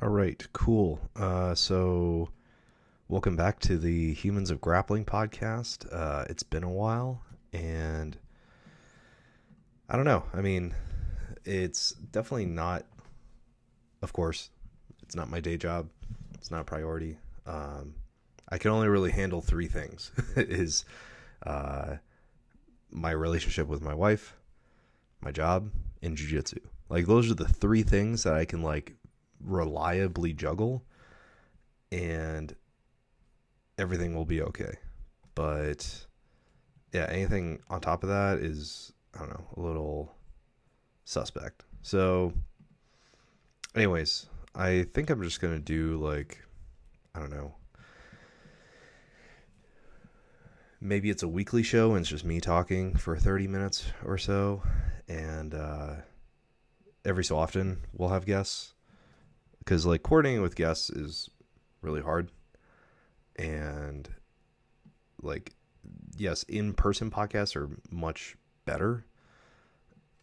All right, cool. So welcome back to the Humans of Grappling podcast. It's been a while, and I don't know. I mean, it's definitely not, of course, it's not my day job. It's not a priority. I can only really handle three things: is uh, my relationship with my wife, my job, and jiu-jitsu. Like those are the three things that I can like reliably juggle, and everything will be okay. But yeah, anything on top of that is, I don't know, a little suspect. So, anyways, I think I'm just gonna do like, I don't know, maybe it's a weekly show and it's just me talking for 30 minutes or so, and every so often we'll have guests because like coordinating with guests is really hard, and like yes, in-person podcasts are much better,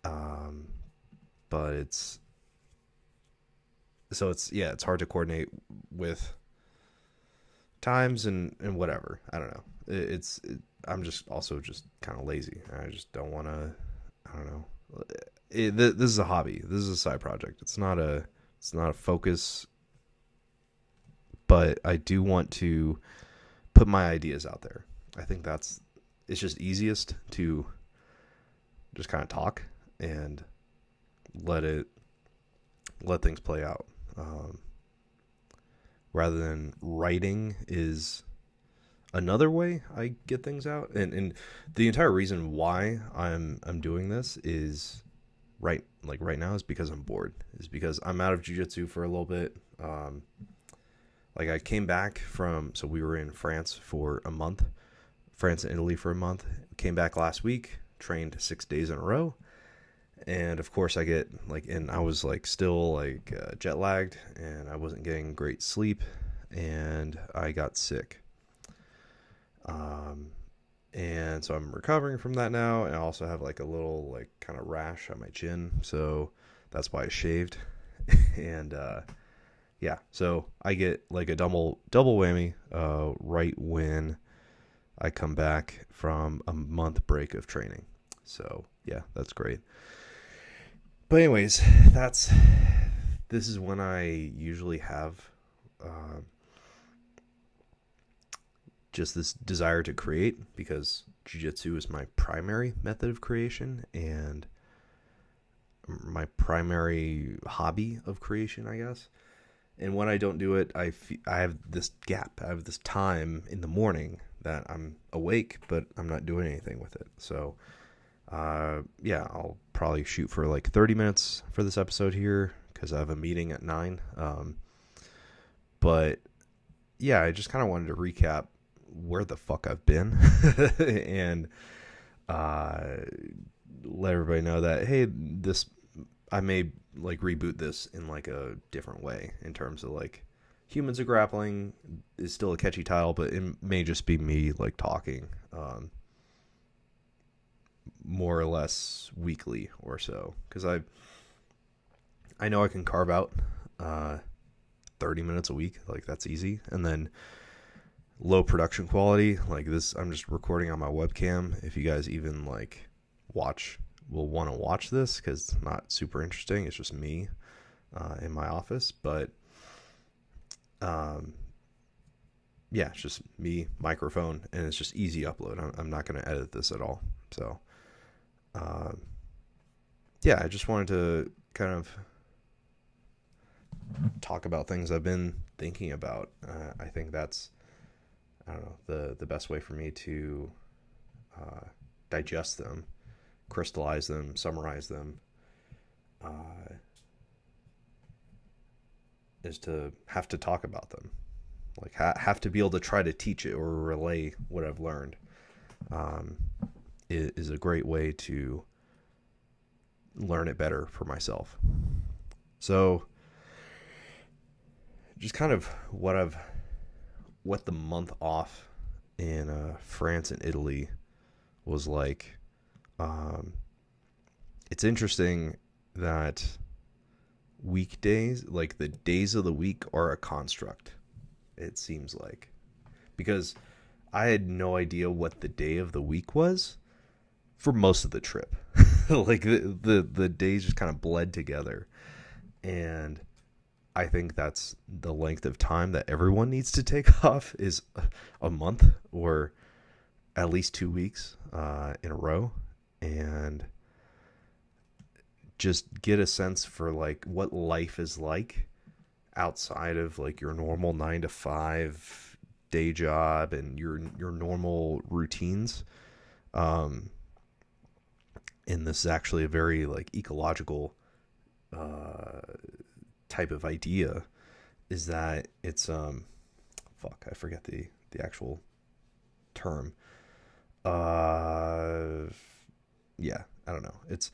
um, but it's hard to coordinate with times and whatever. I don't know. I'm just also just kind of lazy. I just don't want to. I don't know. This is a hobby. This is a side project. It's not a focus, but I do want to put my ideas out there. I think it's just easiest to just kind of talk and let it let things play out, um, rather than writing is another way I get things out. And the entire reason why I'm doing this is right now is because I'm bored. Is because I'm out of jiu-jitsu for a little bit. Like I came back from, so we were in France for a month, France and Italy for a month. Came back last week, trained 6 days in a row, and of course I get like, and I was like still like jet lagged, and I wasn't getting great sleep, and I got sick. Um, and so I'm recovering from that now, and I also have like a little like kind of rash on my chin, so that's why I shaved. And yeah, so I get like a double whammy right when I come back from a month break of training. So yeah, that's great. But anyways, that's this is when I usually have uh, just this desire to create, because jiu-jitsu is my primary method of creation and my primary hobby of creation, I guess. And when I don't do it, I have this gap. I have this time in the morning that I'm awake, but I'm not doing anything with it. So, yeah, I'll probably shoot for like 30 minutes for this episode here because I have a meeting at 9. But yeah, I just kind of wanted to recap where the fuck I've been and uh, let everybody know that, hey, this I may like reboot this in like a different way in terms of like Humans of Grappling is still a catchy title, but it may just be me like talking more or less weekly or so, because I know I can carve out uh, 30 minutes a week, like that's easy. And then low production quality like this, I'm just recording on my webcam. If you guys even like will want to watch this, because it's not super interesting, it's just me in my office. But um yeah, it's just me, microphone, and it's just easy upload. I'm not going to edit this at all. So um yeah, I just wanted to kind of talk about things I've been thinking about. I think that's, I don't know, the best way for me to digest them, crystallize them, summarize them, uh, is to have to talk about them. Like have to be able to try to teach it or relay what I've learned. Um, is a great way to learn it better for myself. So just kind of what the month off in France and Italy was like. Um, it's interesting that, weekdays, like the days of the week, are a construct, it seems like. Because I had no idea what the day of the week was for most of the trip. Like the days just kind of bled together. And I think that's the length of time that everyone needs to take off, is a month or at least 2 weeks in a row. And just get a sense for like what life is like outside of like your normal 9 to 5 day job and your normal routines. And this is actually a very like ecological type of idea, is that it's I forget the actual term. Yeah, I don't know. It's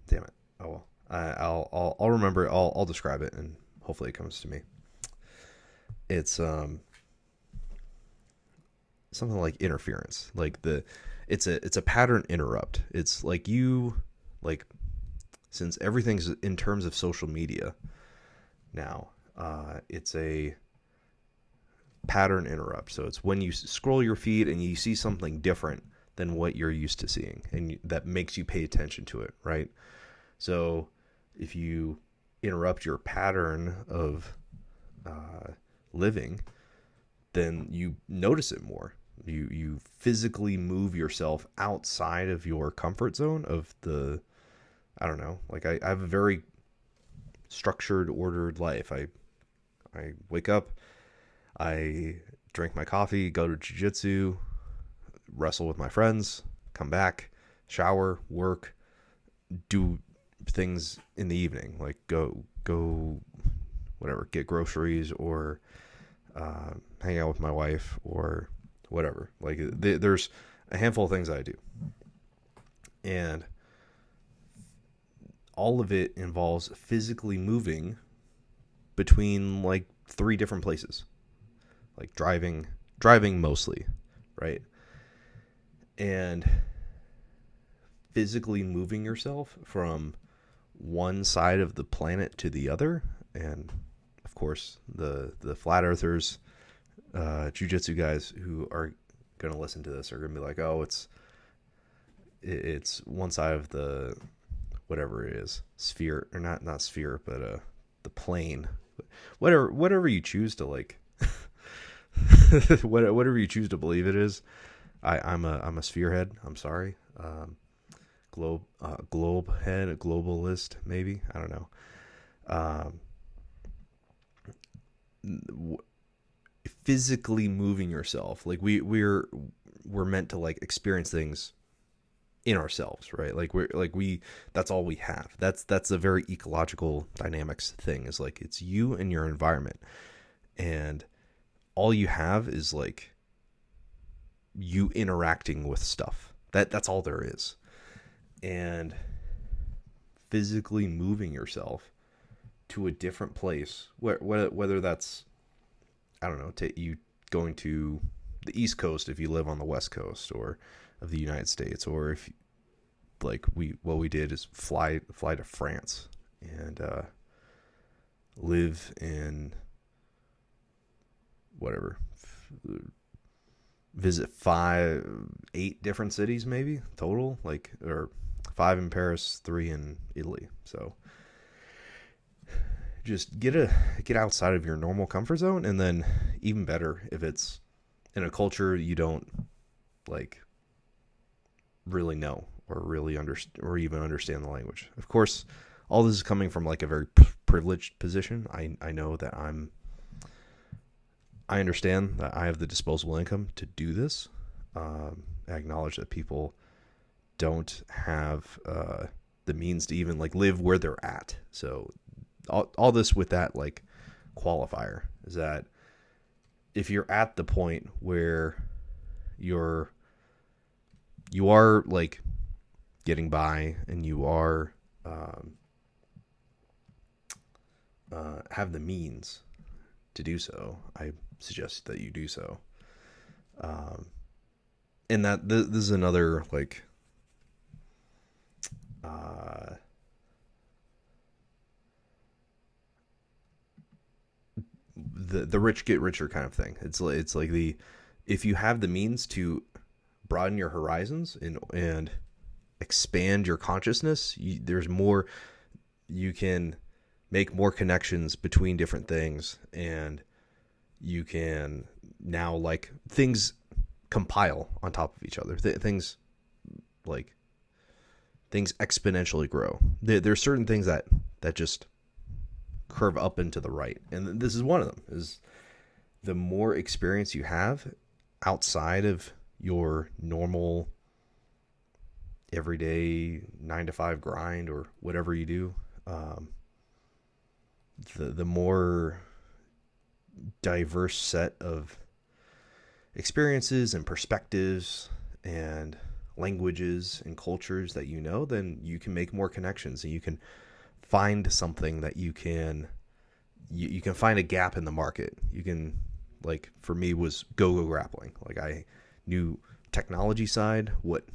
damn it. Oh well. I'll remember it. I'll describe it, and hopefully it comes to me. It's something like interference. Like it's a pattern interrupt. It's like like since everything's in terms of social media now, it's a pattern interrupt. So it's when you scroll your feed and you see something different than what you're used to seeing, and that makes you pay attention to it, right? So if you interrupt your pattern of living, then you notice it more. You physically move yourself outside of your comfort zone of the, I don't know, like I have a very structured, ordered life. I wake up, I drink my coffee, go to jiu-jitsu, wrestle with my friends, come back, shower, work, do things in the evening, like go whatever, get groceries, or hang out with my wife, or whatever. Like there's a handful of things I do, and all of it involves physically moving between like 3 different places, like driving mostly, right? And physically moving yourself from one side of the planet to the other. And of course the flat earthers, jiu-jitsu guys who are going to listen to this are going to be like, oh, it's one side of the whatever it is, sphere, or not sphere, but the plane, whatever you choose to like whatever you choose to believe it is. I'm a sphere head. I'm sorry. Globe head, a globalist, maybe. I don't know. Physically moving yourself, like we're meant to like experience things in ourselves, right? Like we that's all we have. That's a very ecological dynamics thing, is like it's you and your environment, and all you have is like you interacting with stuff. That's all there is. And physically moving yourself to a different place, whether that's, I don't know, you going to the East Coast if you live on the West Coast or of the United States, or if like what we did is fly to France and live in whatever, visit 8 different cities maybe total, like, or 5 in Paris, 3 in Italy. So just get outside of your normal comfort zone, and then even better if it's in a culture you don't like really know or really understand or even understand the language. Of course, all this is coming from like a very privileged position. I know that I understand that I have the disposable income to do this. I acknowledge that people don't have the means to even like live where they're at. So all this with that like qualifier is that if you're at the point where you are like getting by and you are have the means to do so, I suggest that you do so. And that this is another like uh, the rich get richer kind of thing. It's like the if you have the means to broaden your horizons and expand your consciousness, there's more you can make more connections between different things, and you can now like things compile on top of each other. Things like things exponentially grow. There's certain things that just curve up and to the right, and this is one of them. Is the more experience you have outside of your normal everyday 9 to 5 grind or whatever you do, the more diverse set of experiences and perspectives and languages and cultures that you know, then you can make more connections, and you can find something that you can find a gap in the market. You can, like, for me was go grappling. Like, I knew technology side, what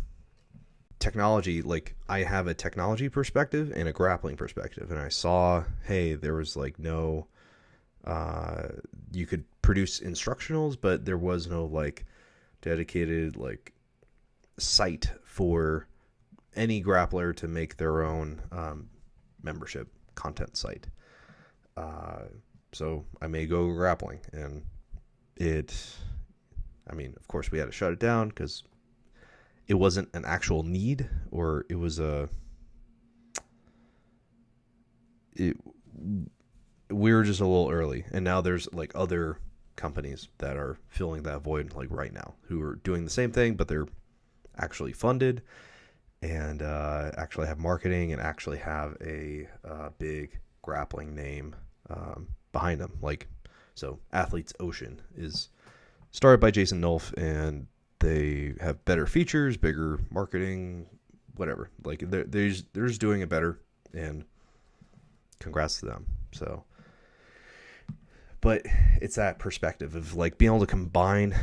technology, like I have a technology perspective and a grappling perspective, and I saw, hey, there was like no you could produce instructionals, but there was no like dedicated like site for any grappler to make their own membership content site. So I made Go Grappling, and I mean, of course we had to shut it down because it wasn't an actual need, or it was we were just a little early, and now there's like other companies that are filling that void like right now, who are doing the same thing, but they're actually funded and actually have marketing and actually have a big grappling name behind them. Like, so Athletes Ocean is started by Jason Nolf, and they have better features, bigger marketing, whatever. Like they're just doing it better, and congrats to them. So, but it's that perspective of like being able to combine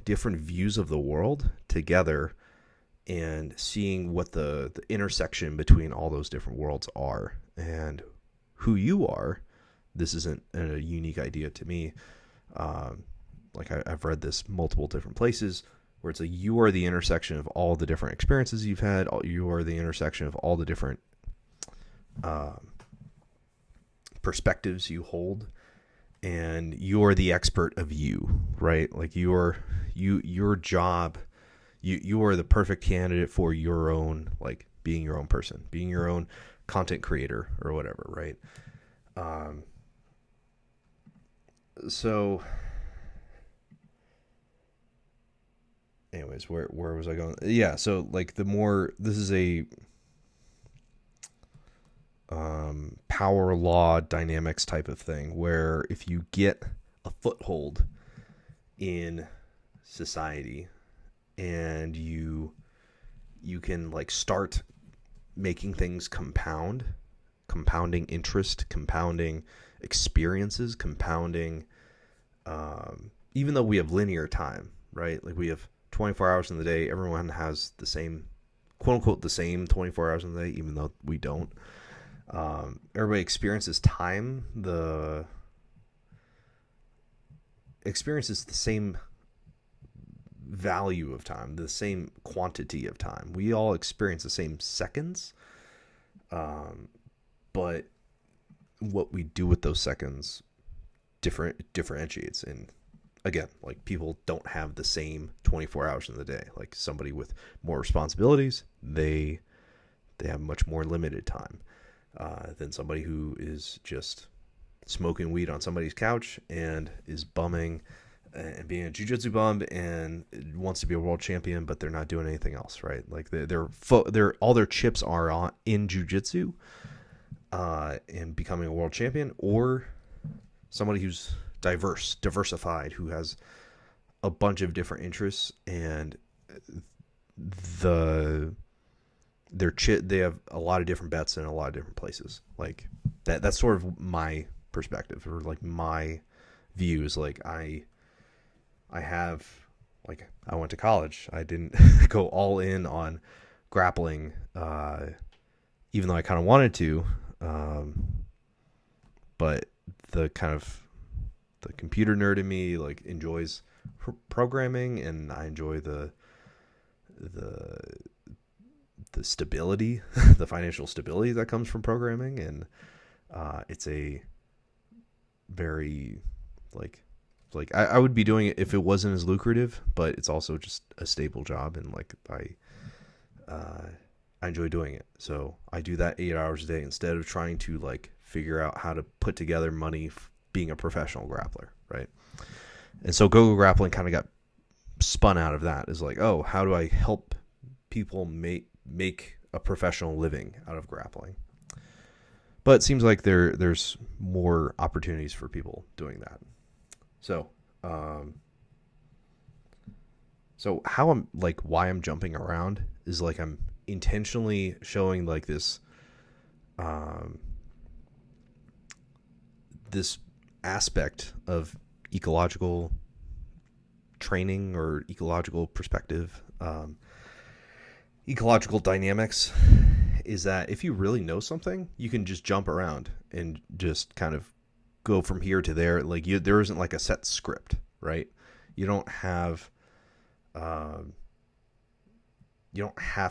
different views of the world together and seeing what the intersection between all those different worlds are and who you are. This isn't a unique idea to me. Like I've read this multiple different places where it's like you are the intersection of all the different experiences you've had. You are the intersection of all the different perspectives you hold, and you're the expert of you, right? Like your job, you are the perfect candidate for your own, like being your own person, being your own content creator or whatever, right? So anyways, where was I going? Yeah, so like the more, this is a power law dynamics type of thing, where if you get a foothold in society and you can like start making things compounding interest, compounding experiences, compounding even though we have linear time, right? Like we have 24 hours in the day. Everyone has the same, quote unquote, the same 24 hours in the day, even though we don't. Everybody experiences time. Experiences the same value of time, the same quantity of time. We all experience the same seconds. But what we do with those seconds differentiates. And again, like people don't have the same 24 hours in the day. Like somebody with more responsibilities, they have much more limited time than somebody who is just smoking weed on somebody's couch and is bumming and being a jiu-jitsu bum and wants to be a world champion, but they're not doing anything else, right? Like they're all their chips are in jiu-jitsu and becoming a world champion, or somebody who's diversified, who has a bunch of different interests, and they have a lot of different bets in a lot of different places. Like that's sort of my perspective, or like my views. Like I have, like, I went to college. I didn't go all in on grappling even though I kind of wanted to, but the kind of the computer nerd in me like enjoys programming, and I enjoy the the stability, the financial stability that comes from programming, and it's a very I would be doing it if it wasn't as lucrative, but it's also just a stable job, and like I enjoy doing it. So I do that 8 hours a day instead of trying to like figure out how to put together money being a professional grappler, right? And so Go Grappling kind of got spun out of that. Is like, oh, how do I help people make a professional living out of grappling? But it seems like there's more opportunities for people doing that. So, so how I'm like why I'm jumping around is like I'm intentionally showing like this this aspect of ecological training or ecological perspective, ecological dynamics, is that if you really know something, you can just jump around and just kind of go from here to there. Like there isn't like a set script, right? You don't have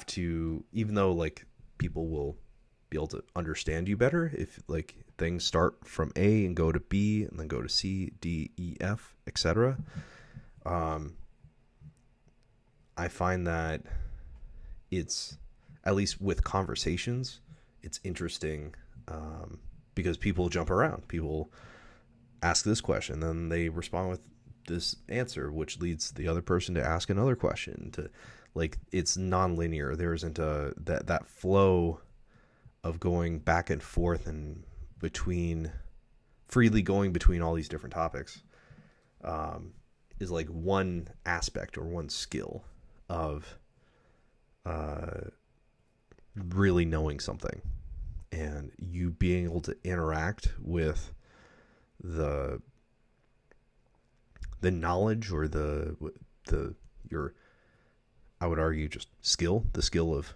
to, even though like people will be able to understand you better if like things start from A and go to B and then go to C, D, E, F, etc. I find that it's, at least with conversations, it's interesting because people jump around. People ask this question, then they respond with this answer, which leads the other person to ask another question. To like, it's non-linear. There isn't that flow of going back and forth and freely going between all these different topics. Is like one aspect or one skill of really knowing something, and you being able to interact with the knowledge or your, I would argue, just the skill of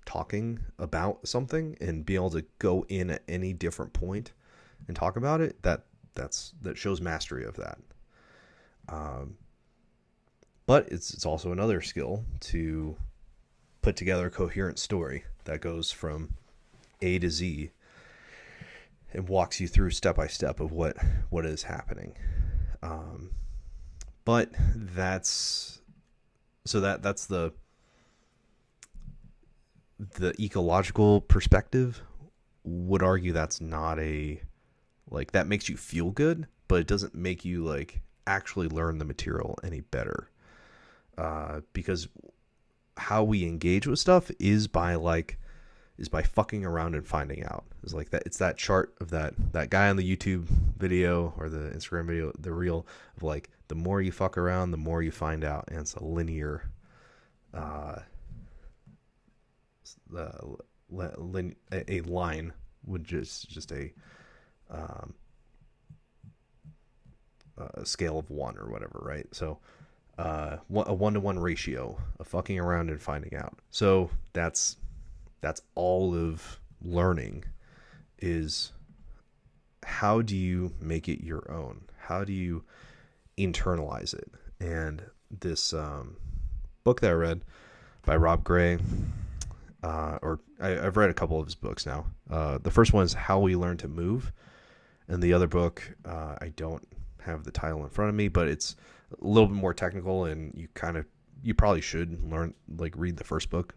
talking about something and be able to go in at any different point and talk about it. That shows mastery of that. But it's also another skill to put together a coherent story that goes from A to Z and walks you through step by step of what is happening. But that's the ecological perspective would argue that's not that makes you feel good, but it doesn't make you like actually learn the material any better. Because how we engage with stuff is by fucking around and finding out. It's like that. It's that chart of that guy on the YouTube video or the Instagram video, the reel of like, the more you fuck around, the more you find out. And it's a linear, a line would just a scale of 1 or whatever, right? So a 1-to-1 ratio of fucking around and finding out. So that's all of learning, is how do you make it your own? How do you internalize it? And this book that I read by Rob Gray, I've read a couple of his books now. The first one is How We Learn to Move, and the other book, I don't have the title in front of me, but it's a little bit more technical, and you probably should read the first book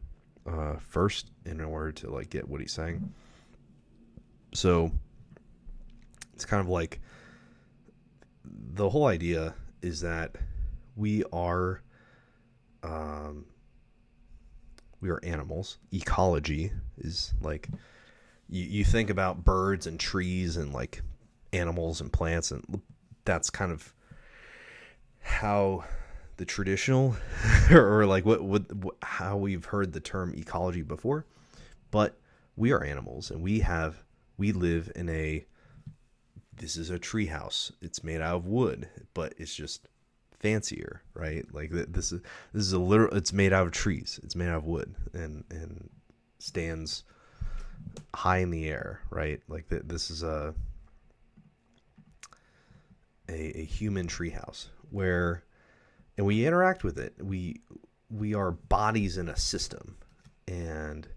first in order to like get what he's saying. So it's kind of like the whole idea is that we are animals. Ecology is like, you think about birds and trees and like animals and plants, and that's kind of how the traditional or like how we've heard the term ecology before. But we are animals, and we live in this is a tree house. It's made out of wood, but it's just fancier, right? Like this is a literal, it's made out of trees. It's made out of wood and stands high in the air, right? Like this is a human treehouse where, and we interact with it. We are bodies in a system, and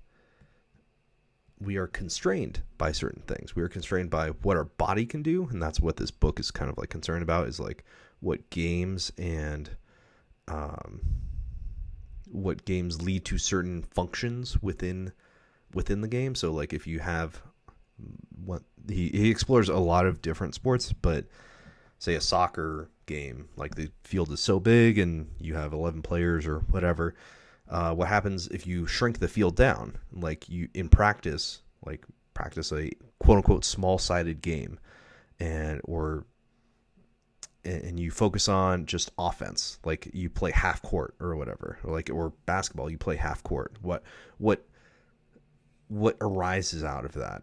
we are constrained by certain things. We are constrained by what our body can do, and that's what this book is kind of like concerned about, is like what games and what games lead to certain functions within the game. So like if you have what he explores a lot of different sports, but say a soccer game, like the field is so big and you have 11 players or whatever. What happens if you shrink the field down? Like you in practice, practice a quote unquote small-sided game, and you focus on just offense, like you play half court or whatever, or basketball, you play half court. What arises out of that?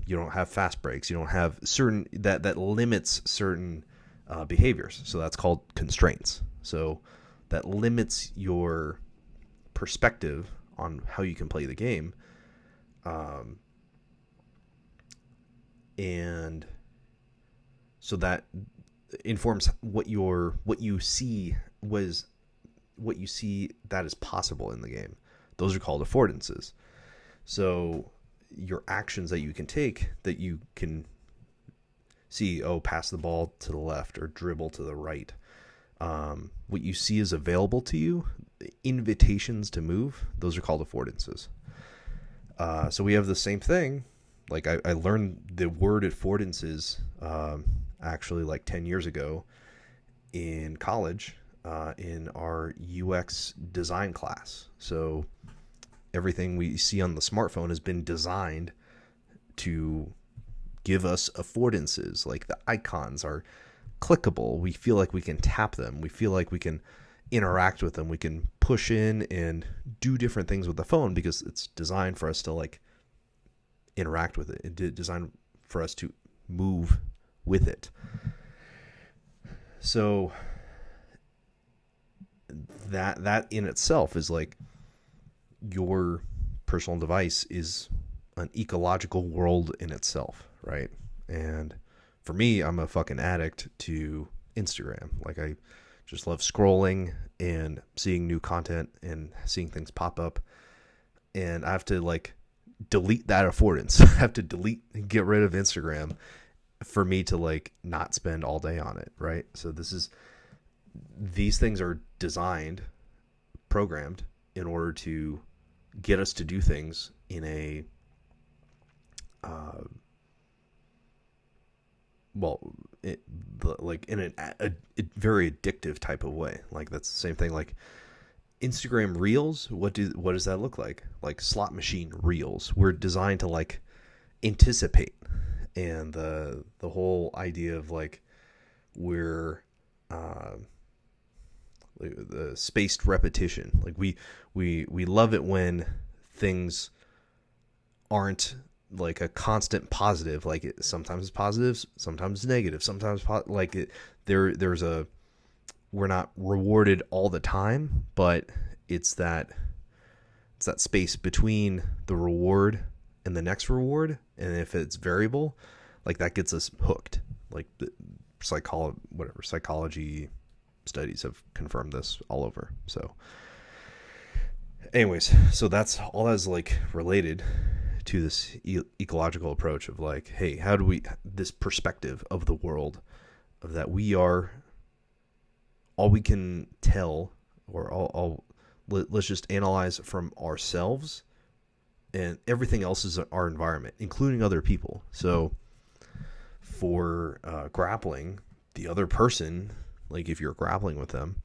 You don't have fast breaks. You don't have certain that limits certain behaviors. So that's called constraints. So that limits your perspective on how you can play the game. And so that informs what you see that is possible in the game. Those are called affordances. So your actions that you can take, that you can see, pass the ball to the left or dribble to the right. What you see is available to you, invitations to move, those are called affordances. So we have the same thing. Like I learned the word affordances actually like 10 years ago in college in our UX design class. So everything we see on the smartphone has been designed to give us affordances. Like the icons are clickable. We feel like we can tap them. We feel like we can interact with them. We can push in and do different things with the phone because it's designed for us to like interact with it. It's designed for us to move with it. So that in itself is like, your personal device is an ecological world in itself, right? And for me, I'm a fucking addict to Instagram. Like I just love scrolling and seeing new content and seeing things pop up. And I have to like delete that affordance. I have to get rid of Instagram for me to like not spend all day on it, right? So these things are designed, programmed in order to get us to do things in a in a very addictive type of way. Like that's the same thing. Like Instagram Reels, what does that look like? Like slot machine reels. We're designed to like anticipate, and the whole idea of like we're the spaced repetition. Like we love it when things aren't like a constant positive. Like sometimes it's positive, sometimes it's negative, sometimes we're not rewarded all the time, but it's that space between the reward and the next reward. And if it's variable, like that gets us hooked. Like the psychology studies have confirmed this all over. So anyways, so that's all that's like related to this ecological approach of like, hey, how do we, this perspective of the world, of that we are all we can tell, or let's just analyze from ourselves, and everything else is our environment, including other people. So for grappling, the other person, like if you're grappling with them,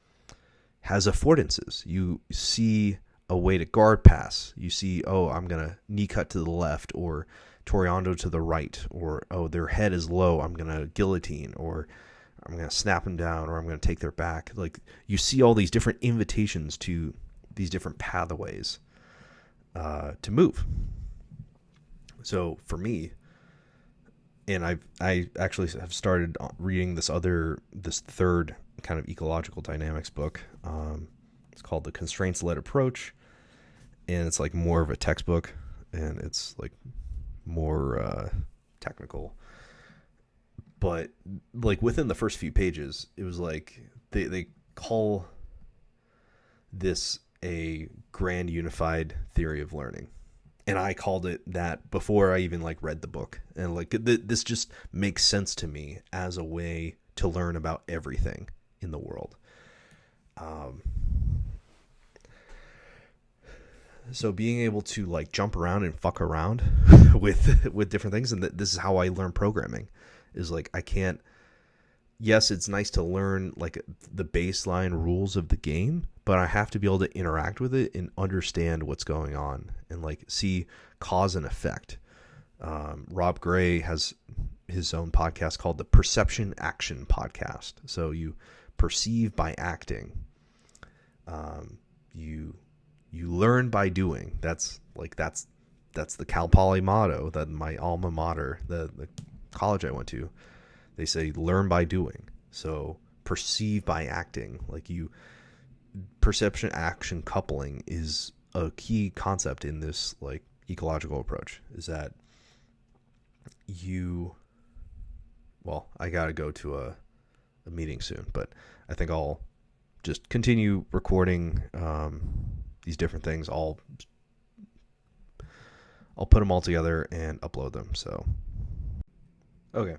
has affordances. You see a way to guard pass. You see, I'm going to knee cut to the left, or Toriando to the right, or, their head is low, I'm going to guillotine, or I'm going to snap them down, or I'm going to take their back. Like you see all these different invitations to these different pathways to move. So for me, and I actually have started reading this third kind of ecological dynamics book. It's called The Constraints-Led Approach, and it's like more of a textbook. and it's like more technical. But like within the first few pages, it was like they call this a grand unified theory of learning. And I called it that before I even like read the book. And like this just makes sense to me as a way to learn about everything in the world. So being able to like jump around and fuck around with different things, and this is how I learn programming, is like I can't. Yes, it's nice to learn like the baseline rules of the game, but I have to be able to interact with it and understand what's going on and like see cause and effect. Rob Gray has his own podcast called the Perception Action Podcast. So you perceive by acting. You learn by doing. That's the Cal Poly motto, that my alma mater, the college I went to. They say learn by doing. So perceive by acting. Perception action coupling is a key concept in this like ecological approach. Is that I gotta go to a meeting soon, but I think I'll just continue recording these different things. I'll put them all together and upload them. So okay.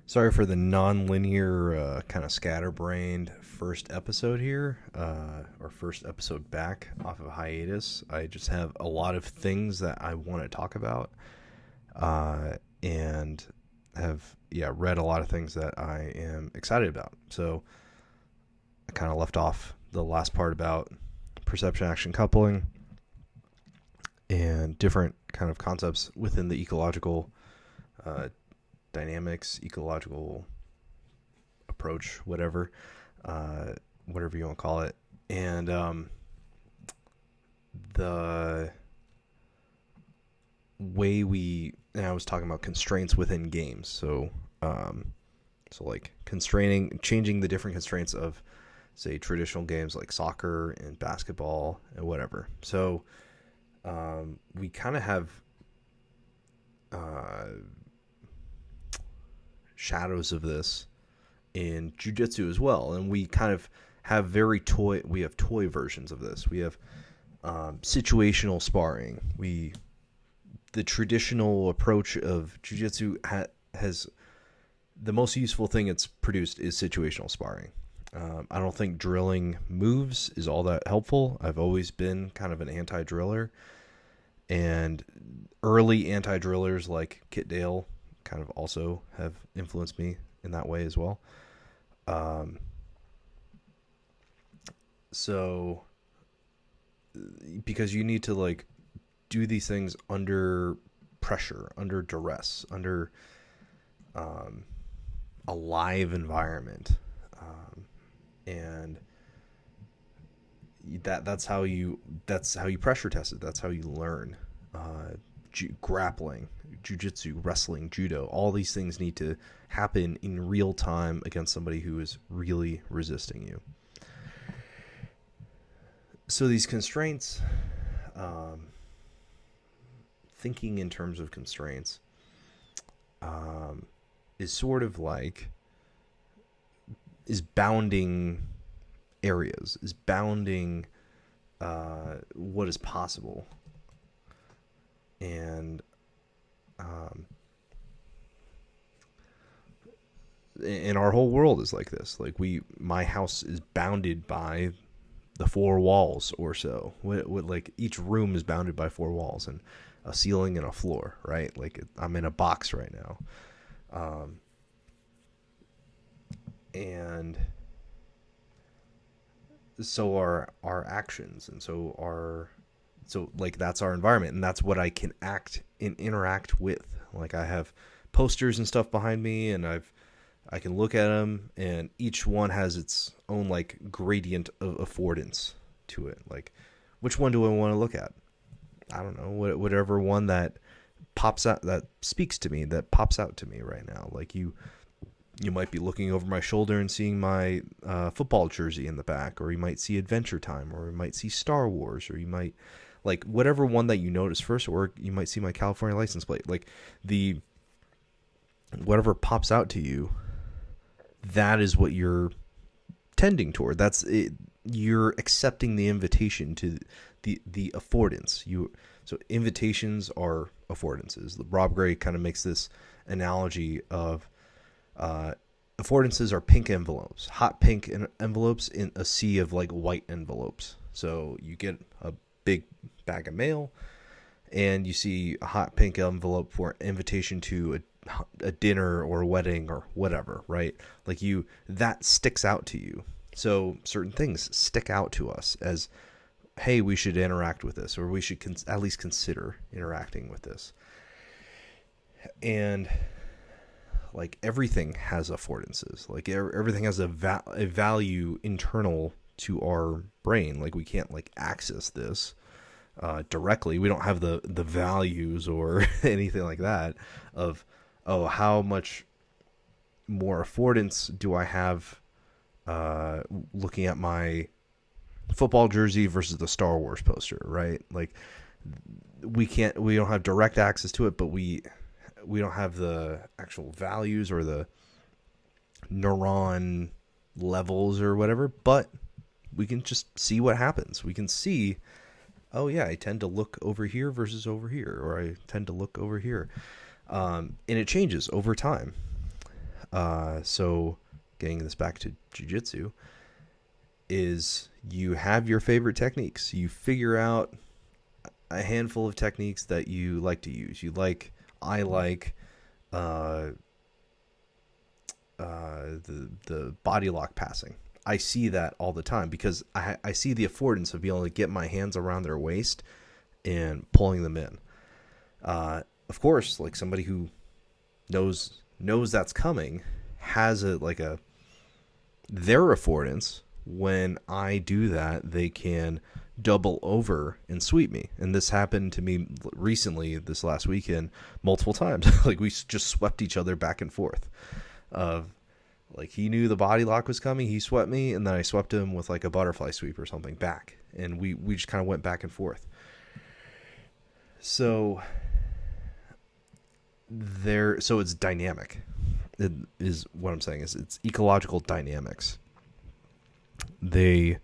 Sorry for the non-linear, kind of scatterbrained first episode here, or first episode back off of hiatus. I just have a lot of things that I want to talk about, and have read a lot of things that I am excited about. So I kind of left off the last part about perception action coupling and different kind of concepts within the ecological dynamics, ecological approach, whatever you want to call it. And the way I was talking about constraints within games. So like changing the different constraints of, say, traditional games like soccer and basketball and whatever. So we kind of have shadows of this in Jiu-Jitsu as well, and we kind of have toy versions of this. We have situational sparring. The traditional approach of Jiu-Jitsu has the most useful thing it's produced is situational sparring. I don't think drilling moves is all that helpful. I've always been kind of an anti-driller, and early anti-drillers like Kit Dale kind of also have influenced me in that way as well. So because you need to like do these things under pressure, under duress, under a live environment, and that's how you pressure test it. That's how you learn. Grappling, jiu-jitsu, wrestling, judo, all these things need to happen in real time against somebody who is really resisting you. So these constraints, thinking in terms of constraints, is sort of like is bounding areas, is bounding what is possible. And our whole world is like this. Like my house is bounded by the four walls or so. Like each room is bounded by four walls and a ceiling and a floor, right? Like I'm in a box right now. And so are our actions, and so like that's our environment, and that's what I can act and interact with. Like I have posters and stuff behind me, and I can look at them, and each one has its own like gradient of affordance to it. Like, which one do I want to look at? I don't know, whatever one that pops out, that speaks to me, that pops out to me right now. Like you might be looking over my shoulder and seeing my football jersey in the back, or you might see Adventure Time, or you might see Star Wars, or you might like whatever one that you notice first, or you might see my California license plate, like whatever pops out to you, that is what you're tending toward. That's it. You're accepting the invitation to the affordance. So invitations are affordances. Rob Gray kind of makes this analogy of affordances are pink envelopes, hot pink envelopes in a sea of like white envelopes. So you get a big bag of mail, and you see a hot pink envelope for invitation to a dinner or a wedding or whatever, right? Like that sticks out to you. So certain things stick out to us as, hey, we should interact with this, or we should at least consider interacting with this. And like everything has affordances. Like everything has a value internal to our brain. Like we can't like access this directly. We don't have the values or anything like that of, oh, how much more affordance do I have looking at my football jersey versus the Star Wars poster, right? Like we don't have direct access to it, but we don't have the actual values or the neuron levels or whatever, but we can just see what happens. We can see, oh yeah, I tend to look over here versus over here, or I tend to look over here. And it changes over time. So getting this back to Jiu-Jitsu is you have your favorite techniques. You figure out a handful of techniques that you like to use. I like the body lock passing. I see that all the time because I see the affordance of being able to get my hands around their waist and pulling them in. Of course, like somebody who knows that's coming has their affordance. When I do that, they can double over and sweep me. And this happened to me recently, this last weekend, multiple times. Like we just swept each other back and forth. Like he knew the body lock was coming, he swept me, and then I swept him with like a butterfly sweep or something back. And we just kind of went back and forth. So it's dynamic. It is what I'm saying is it's ecological dynamics. These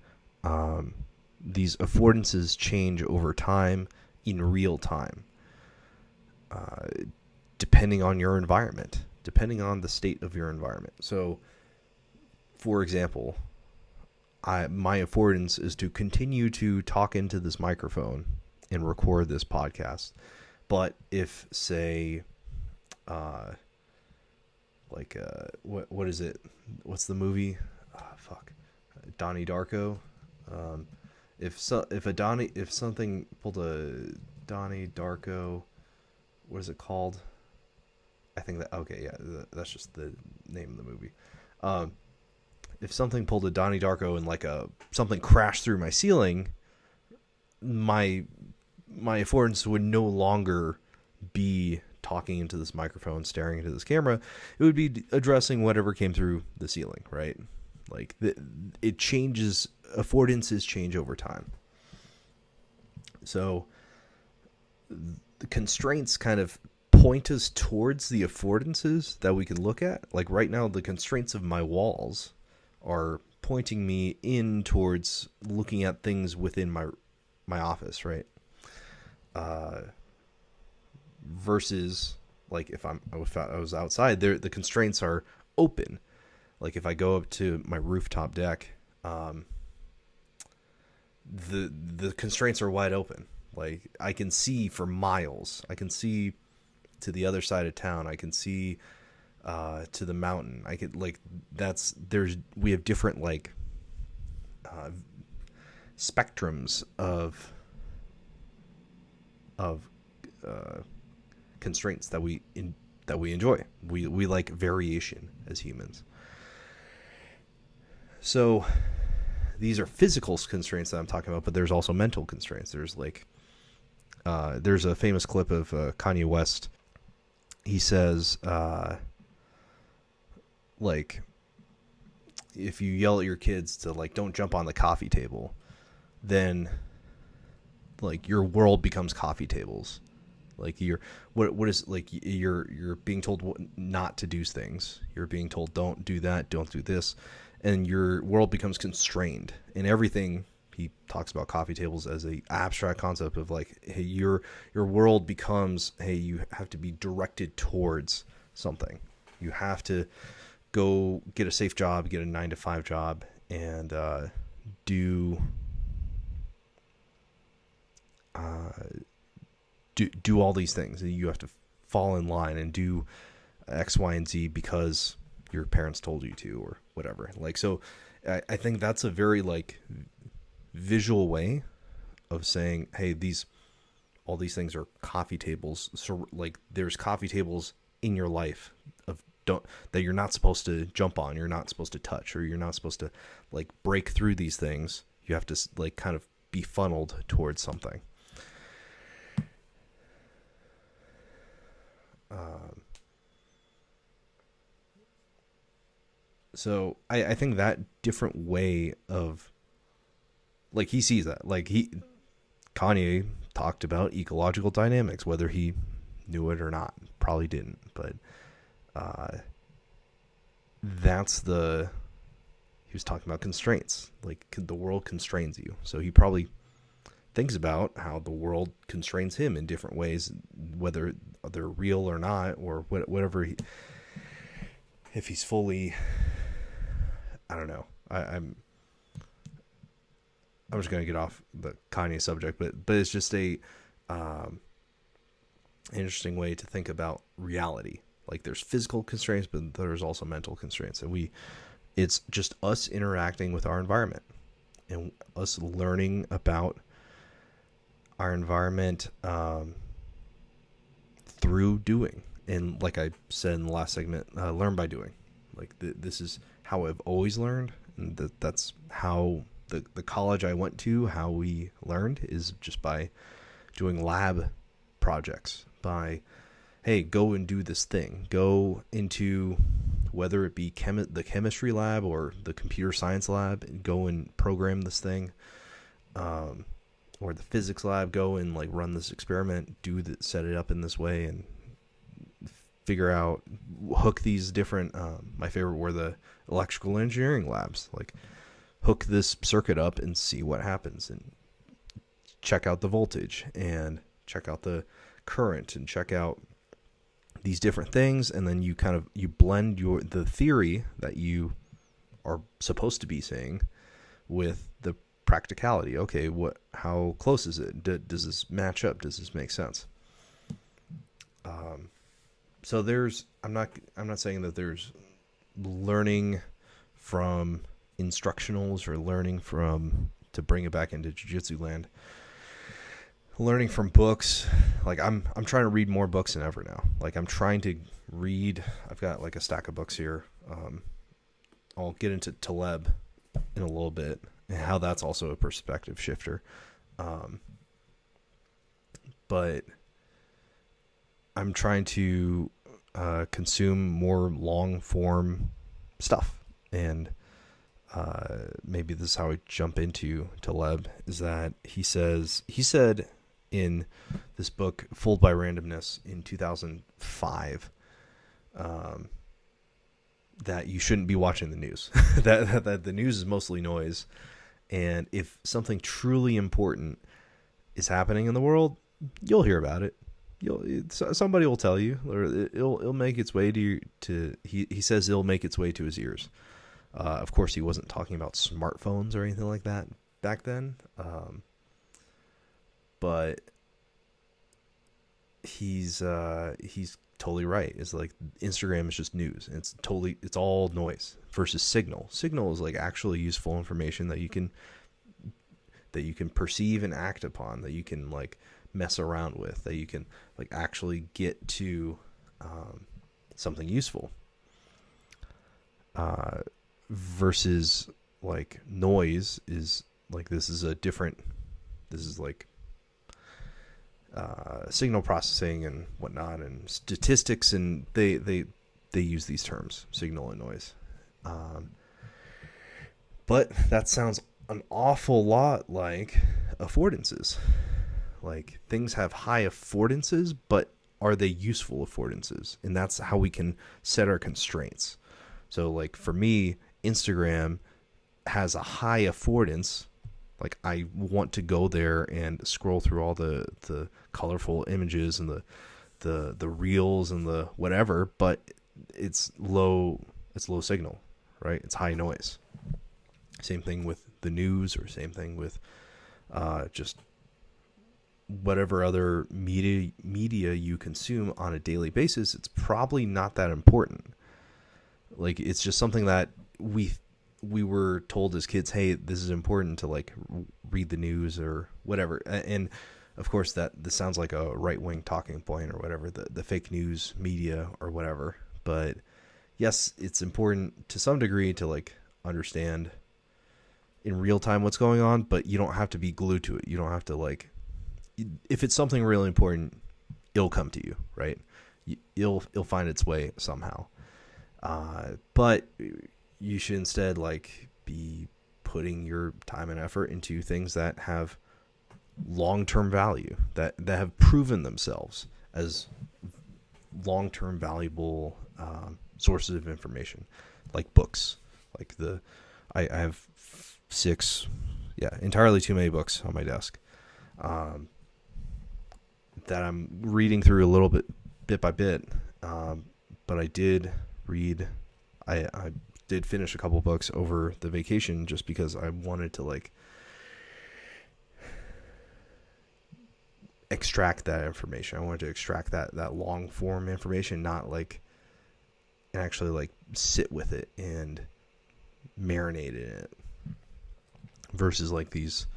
affordances change over time in real time, depending on your environment, depending on the state of your environment. So, for example, my affordance is to continue to talk into this microphone and record this podcast. But if, say, what is it? What's the movie? Donnie Darko. If something pulled a Donnie Darko, what is it called? I think that's just the name of the movie. If something pulled a Donnie Darko and something crashed through my ceiling, my affordance would no longer be talking into this microphone, staring into this camera. It would be addressing whatever came through the ceiling, right? Like it changes. Affordances change over time. So the constraints kind of point us towards the affordances that we can look at. Like right now, the constraints of my walls are pointing me in towards looking at things within my office, right? Versus like if I was outside, the constraints are open. Like if I go up to my rooftop deck, the constraints are wide open. Like I can see for miles. I can see to the other side of town. I can see to the mountain. I could we have different spectrums of constraints that we enjoy. We like variation as humans. So these are physical constraints that I'm talking about, but there's also mental constraints. There's there's a famous clip of Kanye West. He says, if you yell at your kids to don't jump on the coffee table, then like your world becomes coffee tables. Like what is like you're being told not to do things. You're being told don't do that, don't do this, and your world becomes constrained. And everything, he talks about coffee tables as a abstract concept of like, hey, your world becomes, hey, you have to be directed towards something. You have to go get a safe job, get a 9-to-5 job, and do all these things. You have to fall in line and do X, Y, and Z because your parents told you to, or whatever. Like, so I think that's a very like visual way of saying, hey, all these things are coffee tables. So like there's coffee tables in your life that you're not supposed to jump on, you're not supposed to touch, or you're not supposed to like break through these things. You have to like kind of be funneled towards something. So I think that different way of like, he sees that, like Kanye talked about ecological dynamics, whether he knew it or not, probably didn't, but he was talking about constraints, like the world constrains you. So he probably thinks about how the world constrains him in different ways, whether they're real or not, or whatever. If he's fully, I don't know. I'm just gonna get off the Kanye subject, but it's just a interesting way to think about reality. Like there's physical constraints, but there's also mental constraints, and it's just us interacting with our environment and us learning about our environment through doing. And like I said in the last segment, learn by doing. Like this is how I've always learned, and that's how the college I went to, how we learned, is just by doing lab projects. By, hey, go and do this thing. Go into, whether it be the chemistry lab or the computer science lab, and go and program this thing. Or the physics lab, go and like run this experiment, set it up in this way, and figure out, hook these different, my favorite were the electrical engineering labs, like hook this circuit up and see what happens, and check out the voltage, and check out the current, and check out these different things. And then you blend the theory that you are supposed to be saying with the practicality. Okay, how close is it? Does this match up? Does this make sense? So I'm not saying that there's learning from instructionals, or learning to bring it back into jiu-jitsu land, learning from books. Like I'm trying to read more books than ever now. Like I'm trying to read, I've got like a stack of books here. I'll get into Taleb in a little bit, and how that's also a perspective shifter. But I'm trying to consume more long form stuff. And maybe this is how I jump into Taleb, is that he said in this book, Fooled by Randomness, in 2005, that you shouldn't be watching the news. that the news is mostly noise. And if something truly important is happening in the world, you'll hear about it. Somebody will tell you, or it'll make its way to he says it'll make its way to his ears. Of course, he wasn't talking about smartphones or anything like that back then. But he's totally right. It's like Instagram is just news. It's all noise versus Signal. Signal is like actually useful information that you can perceive and act upon, that you can like mess around with, that you can like actually get to something useful. Versus like noise is like, this is like signal processing and whatnot, and statistics, and they use these terms, signal and noise. But that sounds an awful lot like affordances. Like, things have high affordances, but are they useful affordances? And that's how we can set our constraints. So, like, for me, Instagram has a high affordance. Like, I want to go there and scroll through all the colorful images and the reels and the whatever, but it's low signal, right? It's high noise. Same thing with the news, or same thing with just whatever other media you consume on a daily basis. It's probably not that important. Like, it's just something that we were told as kids, hey, this is important to, like, read the news or whatever. And of course this sounds like a right-wing talking point or whatever, the fake news media or whatever. But yes, it's important to some degree to, like, understand in real time what's going on, but you don't have to be glued to it. You don't have to, like, if it's something really important, it'll come to you, right? It'll find its way somehow. But you should instead, like, be putting your time and effort into things that have long-term value, that have proven themselves as long-term valuable sources of information, like books. Like I have 6, entirely too many books on my desk that I'm reading through a little bit by bit. But I did read, I did finish a couple books over the vacation just because I wanted to, like, extract that information. I wanted to extract that long form information, not like, and actually, like, sit with it and marinate in it, versus like these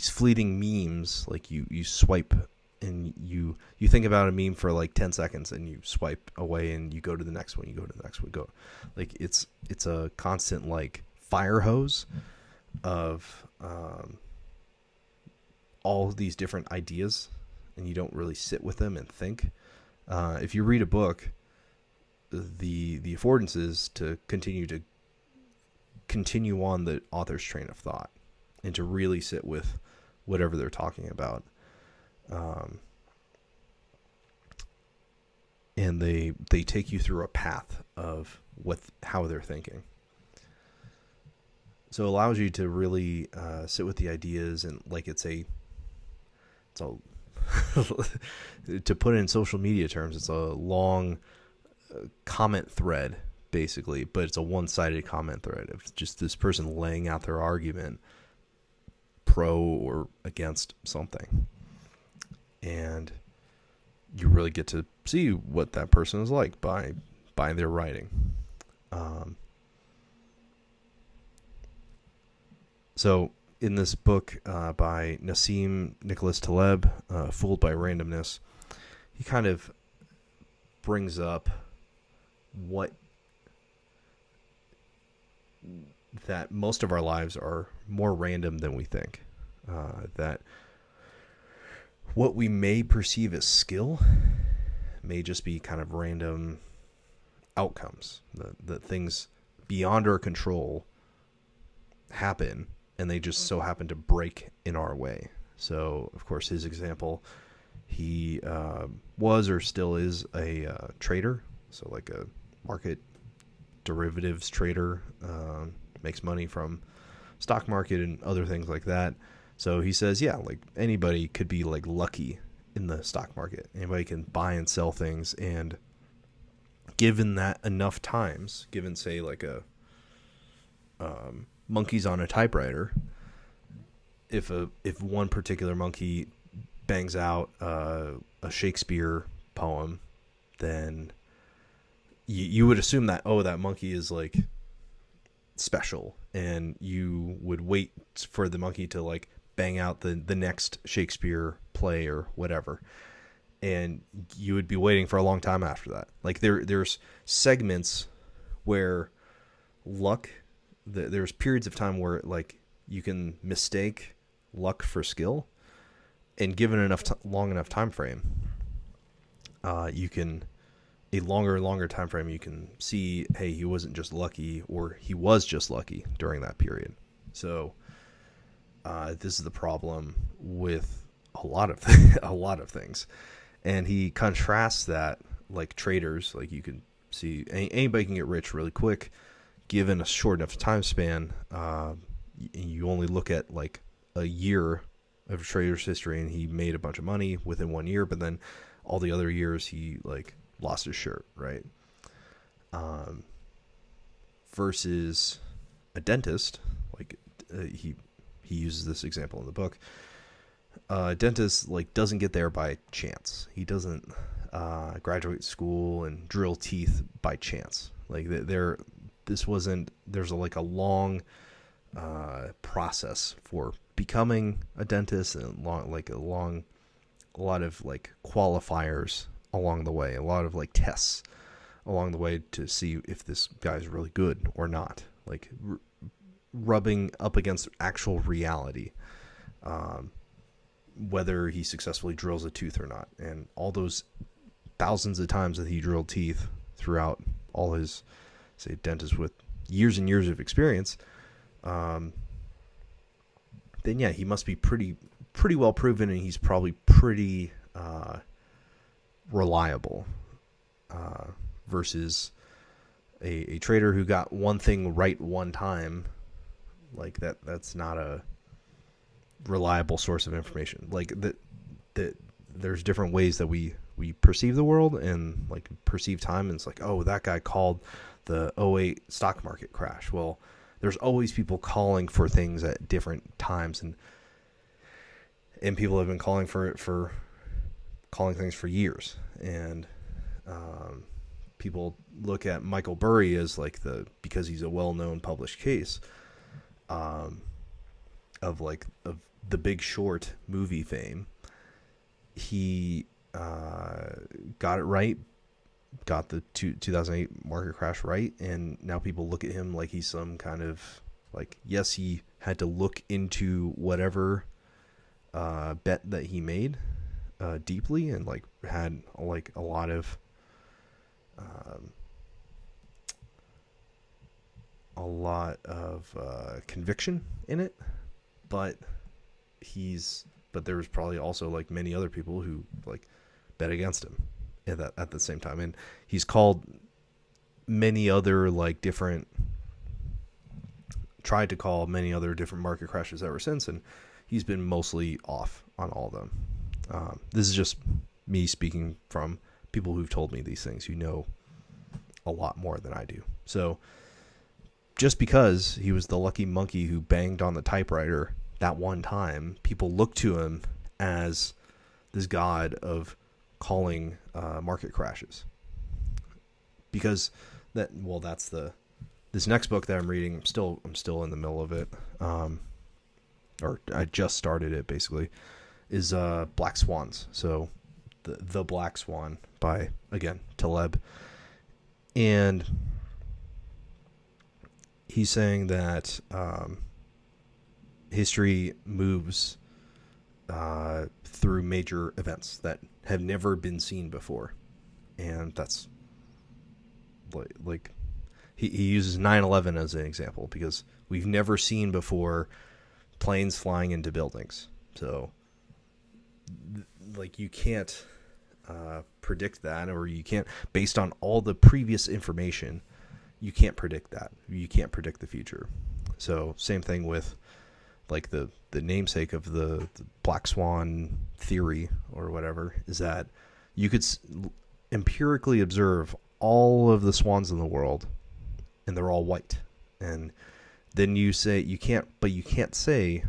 fleeting memes. Like, you swipe and you think about a meme for like 10 seconds and you swipe away and you go to the next one, like, it's a constant, like, fire hose of all of these different ideas, and you don't really sit with them and think. If you read a book, the affordance is to continue on the author's train of thought and to really sit with whatever they're talking about. And they take you through a path of how they're thinking. So it allows you to really sit with the ideas, and, like, it's a to put it in social media terms, it's a long comment thread, basically, but it's a one-sided comment thread of just this person laying out their argument pro or against something. And you really get to see what that person is like by their writing. So in this book by Nassim Taleb, Fooled by Randomness, he kind of brings up that most of our lives are more random than we think. That what we may perceive as skill may just be kind of random outcomes. The things beyond our control happen, and they just so happen to break in our way. So, of course, his example, he was or still is a trader, so like a market derivatives trader, makes money from stock market and other things like that. So he says, yeah, like, anybody could be, like, lucky in the stock market. Anybody can buy and sell things, and given that enough times, given, say, like a monkeys on a typewriter, if one particular monkey bangs out a Shakespeare poem, then you would assume that, that monkey is, like, special, and you would wait for the monkey to, like, bang out the next Shakespeare play or whatever, and you would be waiting for a long time after that. Like, there's segments where luck, there's periods of time where, like, you can mistake luck for skill, and given long enough time frame, you can, a longer time frame, you can see, hey, he wasn't just lucky, or he was just lucky during that period. So this is the problem with a lot of a lot of things. And he contrasts that, like traders, like you can see anybody can get rich really quick given a short enough time span. You only look at like a year of a trader's history, and he made a bunch of money within 1 year, but then all the other years he like lost his shirt, right? Versus a dentist, like he uses this example in the book. A dentist like doesn't get there by chance. He doesn't graduate school and drill teeth by chance. Like there's like a long process for becoming a dentist, and a lot of like qualifiers along the way, a lot of like tests along the way to see if this guy's really good or not, like rubbing up against actual reality, whether he successfully drills a tooth or not. And all those thousands of times that he drilled teeth throughout all his, say, dentist with years and years of experience, then yeah, he must be pretty well proven, and he's probably pretty reliable, versus a trader who got one thing right one time. Like that's not a reliable source of information. Like that there's different ways that we perceive the world and like perceive time, and it's like, oh, that guy called the '08 stock market crash. Well, there's always people calling for things at different times, and people have been calling for calling things for years. And people look at Michael Burry as like because he's a well-known published case of the Big Short movie fame. He got it right, got the 2008 market crash right, and now people look at him like he's some kind of like, yes, he had to look into whatever bet that he made deeply, and like had like a lot of conviction in it, but there was probably also like many other people who like bet against him at the same time. And he's called many other like tried to call many other different market crashes ever since, and he's been mostly off on all of them. This is just me speaking from people who've told me these things, who know a lot more than I do. So just because he was the lucky monkey who banged on the typewriter that one time, people look to him as this god of calling market crashes. Because that's this next book that I'm reading. I'm still in the middle of it, or I just started it basically. Is Black Swans. So the Black Swan by, again, Taleb. And he's saying that history moves through major events that have never been seen before. And that's like he uses 9/11 as an example, because we've never seen before planes flying into buildings. So like you can't predict that, or you can't, based on all the previous information, you can't predict that. You can't predict the future. So same thing with like the namesake of the Black Swan theory or whatever, is that you could empirically observe all of the swans in the world and they're all white. And then you say you can't say,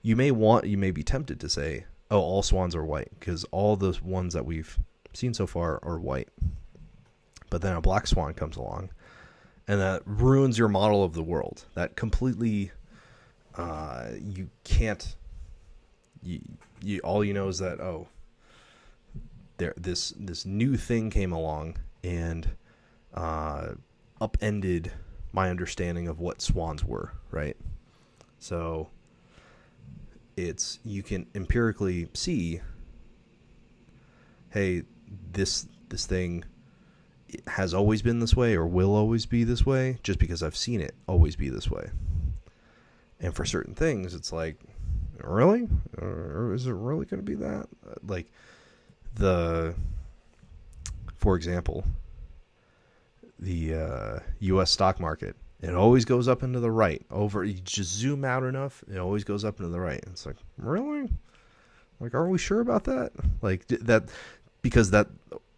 you may be tempted to say, oh, all swans are white, because all the ones that we've seen so far are white. But then a black swan comes along, and that ruins your model of the world. That completely, you can't. You all you know is that, oh, this new thing came along and upended my understanding of what swans were, right? So you can empirically see, hey, this thing has always been this way or will always be this way, just because I've seen it always be this way. And for certain things, it's like, Really? Or is it really going to be that? Like, the, for example, the U.S. stock market, it always goes up into the right. Over, you just zoom out enough, it always goes up into the right. It's like, really? Like, are we sure about that? Like, that, because that,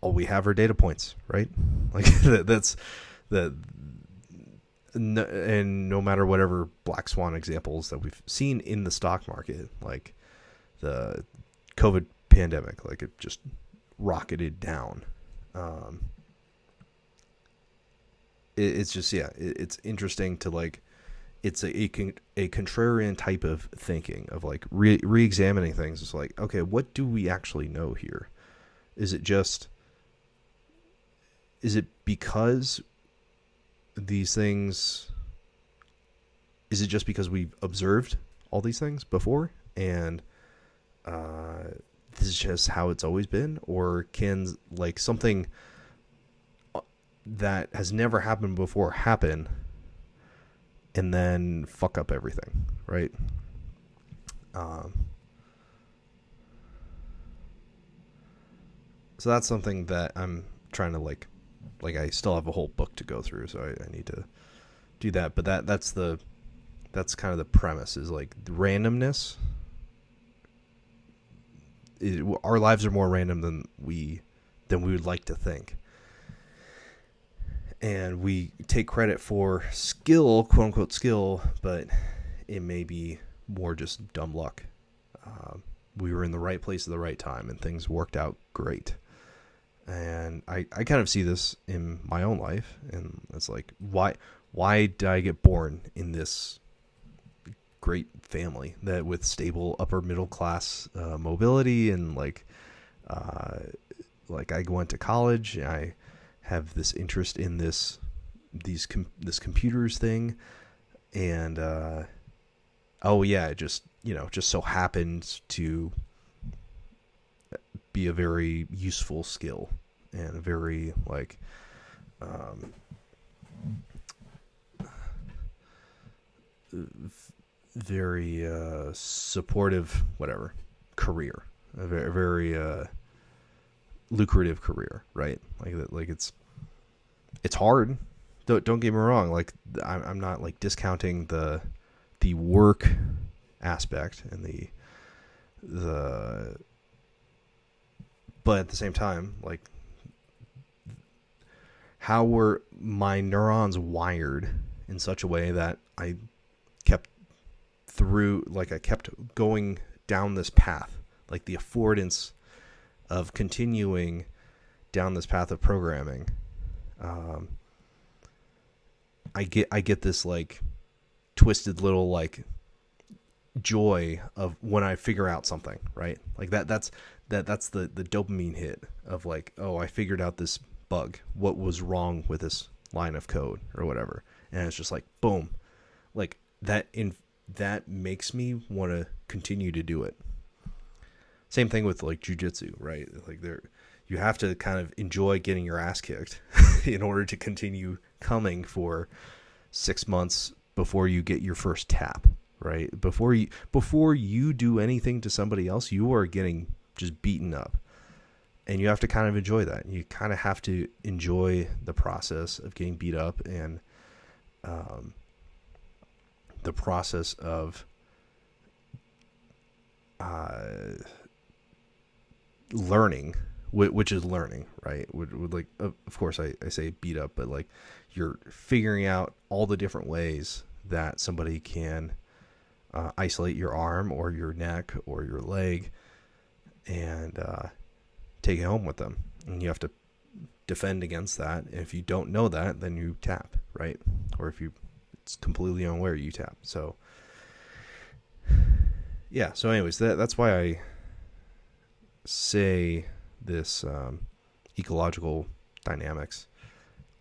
all we have are data points, right? Like, that's that. And no matter whatever black swan examples that we've seen in the stock market, like the COVID pandemic, like it just rocketed down. It's just, yeah, it's interesting to, like, it's a contrarian type of thinking of, like, re-examining things. It's like, okay, what do we actually know here? Is it because these things, is it just because we've observed all these things before and this is just how it's always been? Or can, like, something that has never happened before happen and then fuck up everything, right? So that's something that I'm trying to, like I still have a whole book to go through, so I need to do that. But that's kind of the premise, is like the randomness. Our lives are more random than we would like to think. And we take credit for skill, quote unquote skill, but it may be more just dumb luck. We were in the right place at the right time and things worked out great. And I kind of see this in my own life. And it's like, why did I get born in this great family that with stable upper middle class mobility, and like I went to college and I have this interest in this computers thing, and it just so happened to be a very useful skill and a very, like, very supportive whatever career, a very, very lucrative career, right? Like it's hard. Don't get me wrong. Like, I'm not, like, discounting the work aspect and the but at the same time, like, how were my neurons wired in such a way that I kept going down this path, like the affordance of continuing down this path of programming. I get this, like, twisted little, like, joy of when I figure out something, right? Like that's the dopamine hit of, like, oh, I figured out this bug, what was wrong with this line of code or whatever, and it's just like, boom, like that makes me want to continue to do it. Same thing with, like, jiu-jitsu, right? Like, you have to kind of enjoy getting your ass kicked in order to continue coming for 6 months before you get your first tap, right? Before you do anything to somebody else, you are getting just beaten up. And you have to kind of enjoy that. You kind of have to enjoy the process of getting beat up, and the process of learning, which is learning, right? Would like, of course, I say beat up, but, like, you're figuring out all the different ways that somebody can isolate your arm or your neck or your leg and take it home with them. And you have to defend against that. And if you don't know that, then you tap, right? Or if it's completely unaware, you tap. So, yeah. So anyways, that's why I say this ecological dynamics.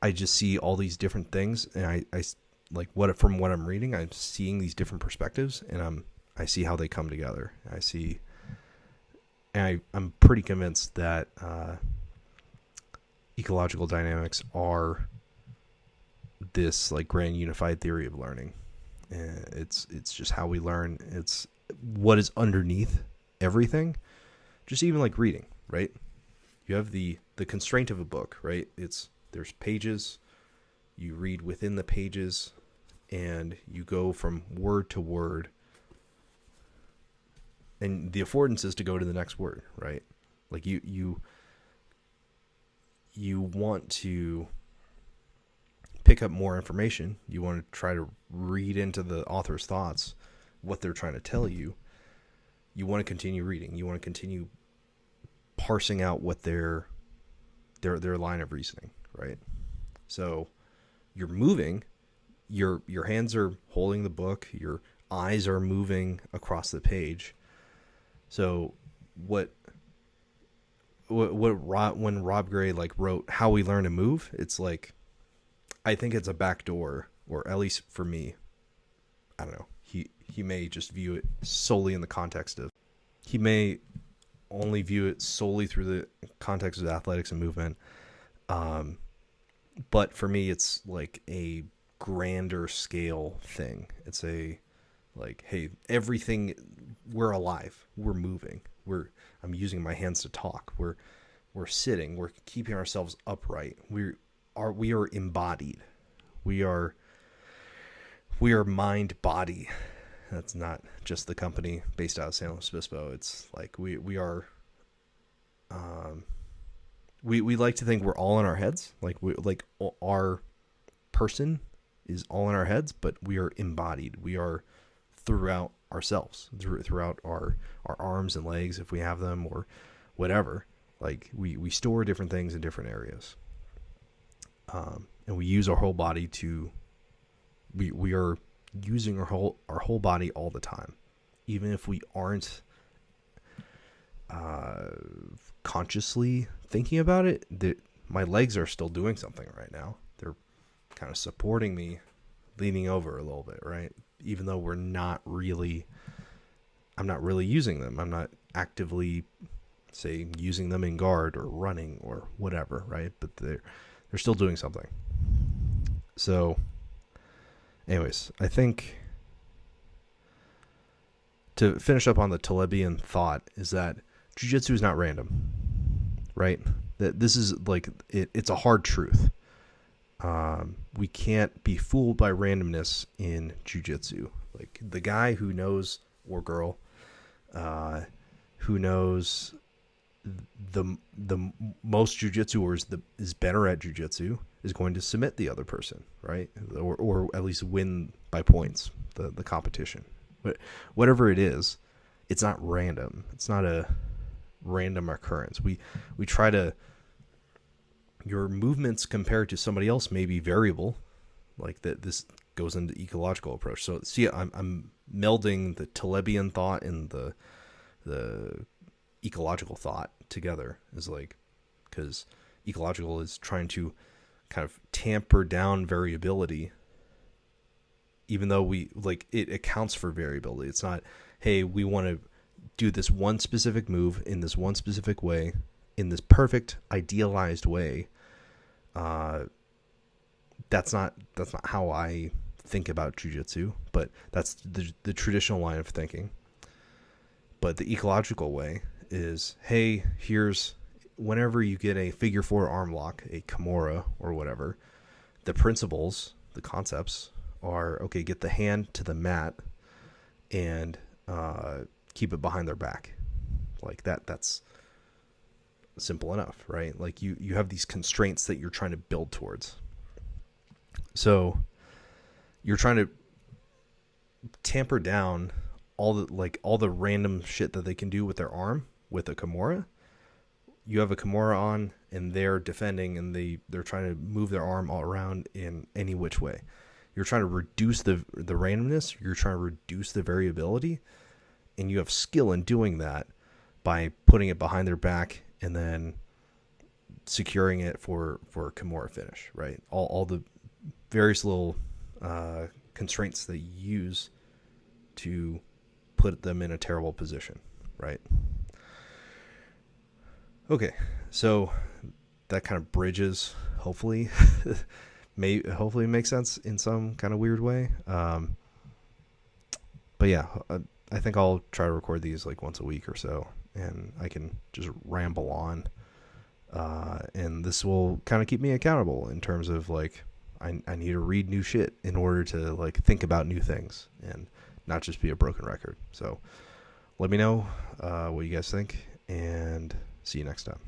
I just see all these different things, and I like, from what I'm reading, I'm seeing these different perspectives, and I see how they come together. I'm pretty convinced that ecological dynamics are this, like, grand unified theory of learning. And it's just how we learn. what is underneath everything. Just even like reading, right? You have the constraint of a book, right? There's pages, you read within the pages, and you go from word to word. And the affordance is to go to the next word, right? Like you want to pick up more information. You want to try to read into the author's thoughts, what they're trying to tell you. You want to continue reading. You want to continue parsing out what their line of reasoning, right? So you're moving, your hands are holding the book, your eyes are moving across the page. So when Rob Gray like wrote How We Learn to Move, it's like, I think it's a backdoor, or at least for me, I don't know. He may just view it solely in the context of, he may only view it solely through the context of athletics and movement. But for me, it's like a grander scale thing. It's a, like, hey, everything, we're alive, we're moving, I'm using my hands to talk, we're sitting, we're keeping ourselves upright, we are embodied, we are mind body. That's not just the company based out of San Luis Obispo. It's like we are. We like to think we're all in our heads. Like our person is all in our heads, but we are embodied. We are throughout ourselves, throughout our arms and legs, if we have them, or whatever. Like we store different things in different areas, and we use our whole body to. We are using our whole body all the time, even if we aren't consciously thinking about it. My legs are still doing something right now. They're kind of supporting me, leaning over a little bit, right? Even though I'm not really using them. I'm not actively, say, using them in guard or running or whatever, right? But they're still doing something. So anyways, I think to finish up on the Talebian thought is that Jiu-Jitsu is not random, right? That this is like, it's a hard truth. We can't be fooled by randomness in Jiu-Jitsu. Like the guy who knows, or girl, who knows the most Jiu-Jitsu, or is better at Jiu-Jitsu, is going to submit the other person, right? Or at least win by points the competition. But whatever it is, it's not random. It's not a random occurrence. We try to, your movements compared to somebody else may be variable, like that. This goes into ecological approach. So see, I'm melding the Talebian thought and the ecological thought together, is like, because ecological is trying to kind of tamper down variability, even though it accounts for variability. It's not, hey, we want to do this one specific move in this one specific way, in this perfect idealized way. That's not how I think about jiu-jitsu, but that's the traditional line of thinking. But the ecological way is, hey, here's, whenever you get a figure 4 arm lock, a Kimura or whatever, the principles, the concepts are, okay, get the hand to the mat and keep it behind their back. Like that's simple enough, right? Like you have these constraints that you're trying to build towards. So you're trying to tamper down all the random shit that they can do with their arm with a Kimura. You have a Kimura on and they're defending, and they're trying to move their arm all around in any which way. You're trying to reduce the randomness. You're trying to reduce the variability, and you have skill in doing that by putting it behind their back and then securing it for a Kimura finish, right? All the various little constraints that you use to put them in a terrible position, right? Okay, so that kind of bridges, hopefully, hopefully makes sense in some kind of weird way. But yeah, I think I'll try to record these like once a week or so, and I can just ramble on. And this will kind of keep me accountable in terms of like I need to read new shit in order to like think about new things and not just be a broken record. So let me know what you guys think, and see you next time.